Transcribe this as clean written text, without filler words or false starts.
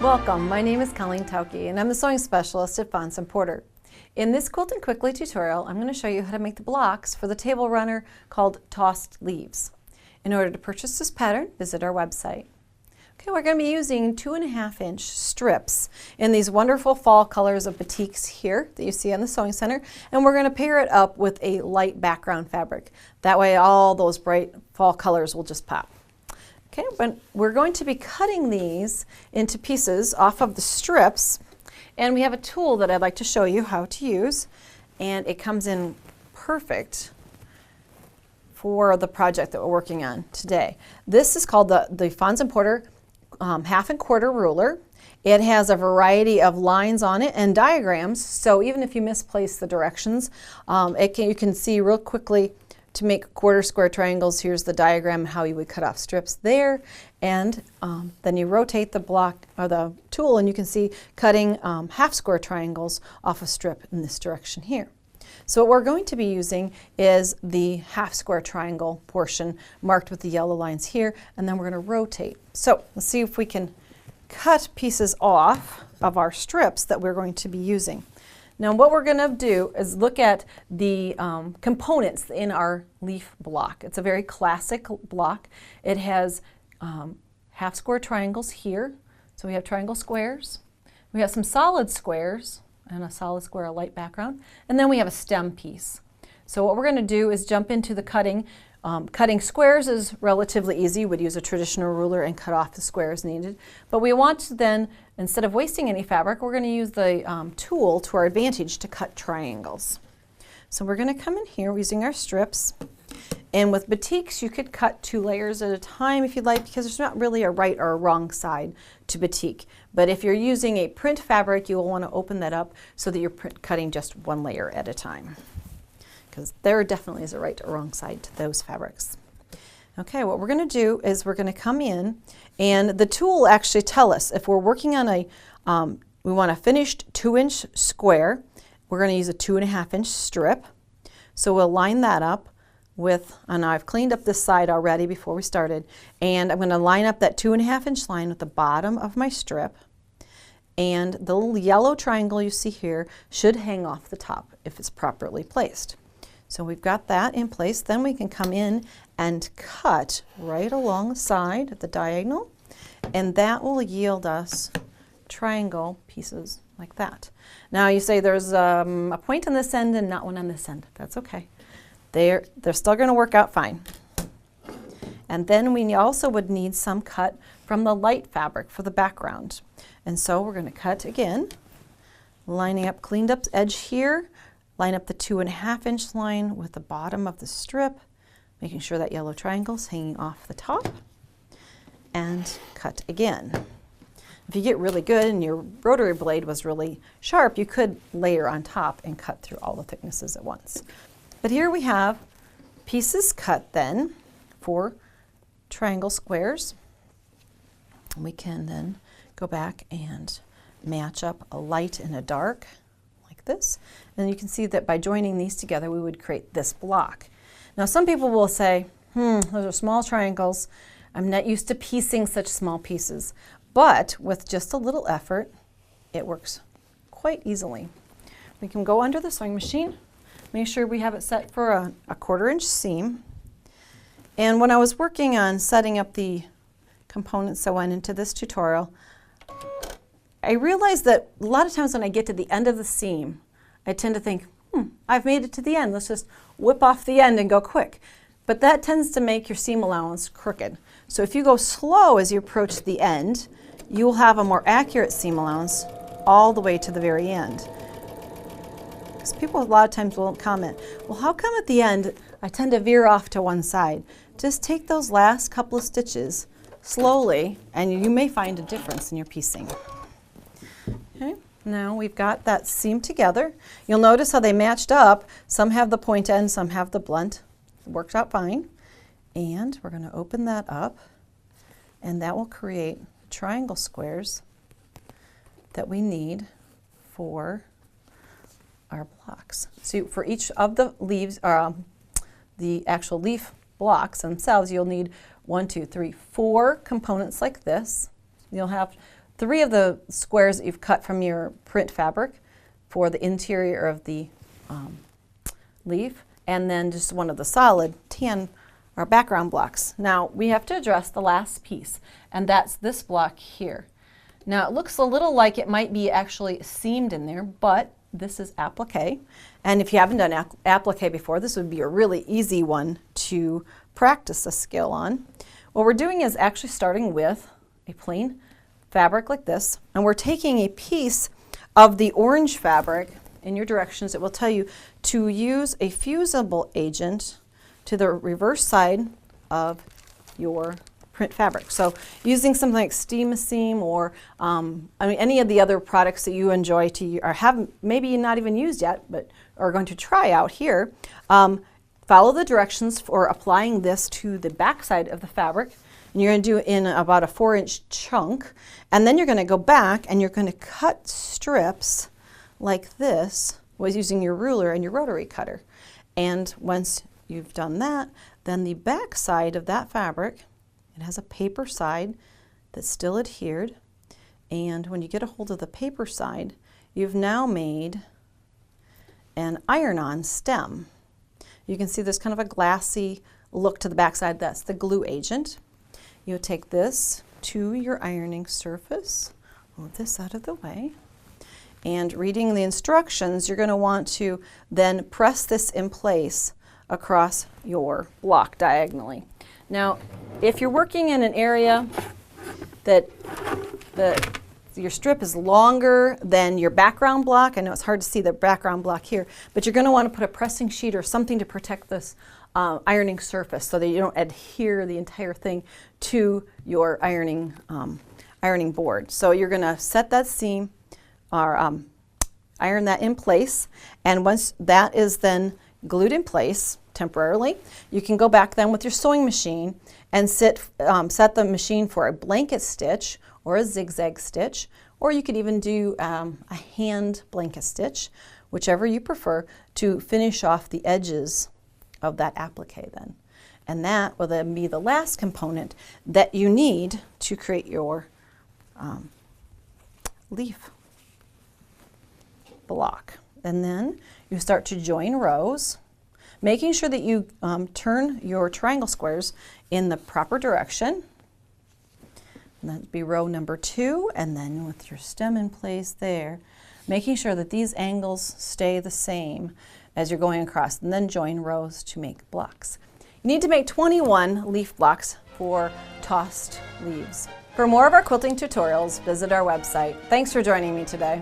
Welcome, my name is Colleen Tauke and I'm the sewing specialist at Fons & Porter. In this Quilting Quickly tutorial, I'm going to show you how to make the blocks for the table runner called Tossed Leaves. In order to purchase this pattern, visit our website. Okay, we're going to be using 2.5-inch strips in these wonderful fall colors of batiks here that you see on the Sewing Center, and we're going to pair it up with a light background fabric. That way all those bright fall colors will just pop. Okay, but we're going to be cutting these into pieces off of the strips, and we have a tool that I'd like to show you how to use, and it comes in perfect for the project that we're working on today. This is called the Fons & Porter 1/2 and 1/4 ruler. It has a variety of lines on it and diagrams, so even if you misplace the directions, you can see real quickly to make 1/4 square triangles. Here's the diagram how you would cut off strips there, and then you rotate the block or the tool and you can see cutting 1/2 square triangles off a strip in this direction here. So what we're going to be using is the 1/2 square triangle portion marked with the yellow lines here, and then we're going to rotate. So let's see if we can cut pieces off of our strips that we're going to be using. Now what we're going to do is look at the components in our leaf block. It's a very classic block. It has 1/2 square triangles here. So we have triangle squares. We have some solid squares and a solid square, a light background. And then we have a stem piece. So what we're going to do is jump into the cutting. Cutting squares is relatively easy. We'd use a traditional ruler and cut off the squares needed. But we want to then, instead of wasting any fabric, we're going to use the tool to our advantage to cut triangles. So we're going to come in here using our strips. And with batiks, you could cut 2 layers at a time if you'd like, because there's not really a right or a wrong side to batik. But if you're using a print fabric, you will want to open that up so that you're cutting just 1 layer at a time, because there definitely is a right or wrong side to those fabrics. Okay, what we're going to do is we're going to come in, and the tool will actually tell us if we're working on a, we want a finished 2-inch square, we're going to use a 2.5-inch strip. So we'll line that up with, and I've cleaned up this side already before we started, and I'm going to line up that 2.5-inch line with the bottom of my strip, and the little yellow triangle you see here should hang off the top if it's properly placed. So we've got that in place. Then we can come in and cut right along the side at the diagonal, and that will yield us triangle pieces like that. Now you say there's a point on this end and not one on this end. That's okay. They're still going to work out fine. And then we also would need some cut from the light fabric for the background. And so we're going to cut again, lining up, cleaned up edge here, line up the 2.5-inch line with the bottom of the strip, making sure that yellow triangle's hanging off the top, and cut again. If you get really good and your rotary blade was really sharp, you could layer on top and cut through all the thicknesses at once. But here we have pieces cut then for triangle squares. We can then go back and match up a light and a dark like this. And you can see that by joining these together, we would create this block. Now some people will say, those are small triangles. I'm not used to piecing such small pieces. But with just a little effort, it works quite easily. We can go under the sewing machine. Make sure we have it set for a 1/4-inch seam. And when I was working on setting up the components that went into this tutorial, I realized that a lot of times when I get to the end of the seam, I tend to think, I've made it to the end. Let's just whip off the end and go quick. But that tends to make your seam allowance crooked. So if you go slow as you approach the end, you will have a more accurate seam allowance all the way to the very end. Because people a lot of times will comment, well, how come at the end I tend to veer off to one side? Just take those last couple of stitches slowly and you may find a difference in your piecing. Okay, now we've got that seam together. You'll notice how they matched up. Some have the point end, some have the blunt. It worked out fine. And we're going to open that up, and that will create triangle squares that we need for our blocks. So for each of the leaves, the actual leaf blocks themselves, you'll need 1, 2, 3, 4 components like this. You'll have 3 of the squares that you've cut from your print fabric for the interior of the leaf, and then just one of the solid tan or background blocks. Now we have to address the last piece, and that's this block here. Now it looks a little like it might be actually seamed in there, but this is applique, and if you haven't done applique before, this would be a really easy one to practice a skill on. What we're doing is actually starting with a plain fabric like this, and we're taking a piece of the orange fabric. In your directions, it will tell you to use a fusible agent to the reverse side of your print fabric. So using something like Steam Seam or any of the other products that you enjoy to or have maybe not even used yet but are going to try out here, follow the directions for applying this to the back side of the fabric. And you're going to do it in about a 4-inch chunk, and then you're going to go back and you're going to cut strips like this was using your ruler and your rotary cutter. And once you've done that, then the back side of that fabric, it has a paper side that's still adhered, and when you get a hold of the paper side, you've now made an iron-on stem. You can see there's kind of a glassy look to the back side. That's the glue agent. You'll take this to your ironing surface, move this out of the way, and reading the instructions, you're going to want to then press this in place across your block diagonally. Now, if you're working in an area that your strip is longer than your background block, I know it's hard to see the background block here, but you're going to want to put a pressing sheet or something to protect this ironing surface so that you don't adhere the entire thing to your ironing board. So you're going to set that seam or iron that in place, and once that is then glued in place temporarily, you can go back then with your sewing machine and set the machine for a blanket stitch or a zigzag stitch, or you could even do a hand blanket stitch, whichever you prefer, to finish off the edges of that applique then. And that will then be the last component that you need to create your leaf block. And then you start to join rows, making sure that you turn your triangle squares in the proper direction. And that'd be row number 2, and then with your stem in place there, making sure that these angles stay the same as you're going across, and then join rows to make blocks. You need to make 21 leaf blocks for tossed leaves. For more of our quilting tutorials, visit our website. Thanks for joining me today.